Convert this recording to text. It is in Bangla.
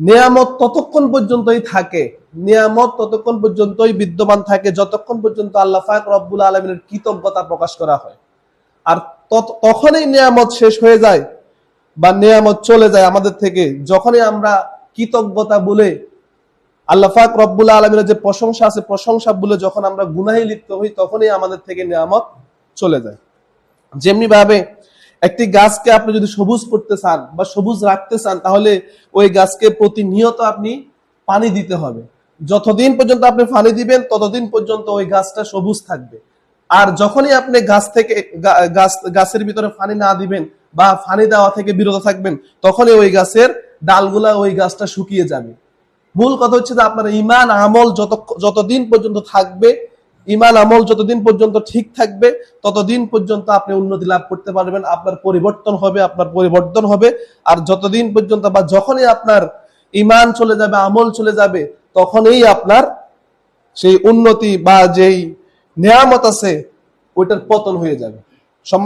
নিয়ামত ততক্ষণ পর্যন্তই থাকে, নিয়ামত ততক্ষণ পর্যন্তই বিদ্যমান থাকে যতক্ষণ পর্যন্ত আল্লাহ পাক রব্বুল আলামিনের কৃতজ্ঞতা প্রকাশ করা হয়। আর তখনই নিয়ামত শেষ হয়ে যায় বা নিয়ামত চলে যায় আমাদের থেকে যখনই আমরা কৃতজ্ঞতা বলে আল্লাহ পাক রব্বুল আলামিনের যে প্রশংসা আছে প্রশংসা বলে যখন আমরা গুনাহে লিপ্ত হই তখনই আমাদের থেকে নিয়ামত চলে যায়। যেমনি ভাবে একটি গাছকে আপনি যদি সবুজ করতে চান বা সবুজ রাখতে চান তাহলে ওই গাছকে প্রতিনিয়ত আপনি পানি দিতে হবে। যতদিন পর্যন্ত আপনি পানি দিবেন ততদিন পর্যন্ত ওই গাছটা সবুজ থাকবে। আর যখনই আপনি গাছের ভিতরে পানি না দিবেন বা পানি দেওয়া থেকে বিরত থাকবেন তখনই ওই গাছের ডালগুলা ওই গাছটা শুকিয়ে যাবে। মূল কথা হচ্ছে যে আপনার ঈমান আমল যতদিন পর্যন্ত থাকবে, ঈমান আমল যতদিন পর্যন্ত ঠিক থাকবে ততদিন পর্যন্ত আপনি উন্নতি লাভ করতে পারবেন, আপনার পরিবর্তন হবে। আর যতদিন পর্যন্ত বা যখনই আপনার ঈমান চলে যাবে, আমল চলে যাবে, তখনই আপনার সেই উন্নতি বা যেই নিয়ামত আছে ওইটার পতন হয়ে যাবে।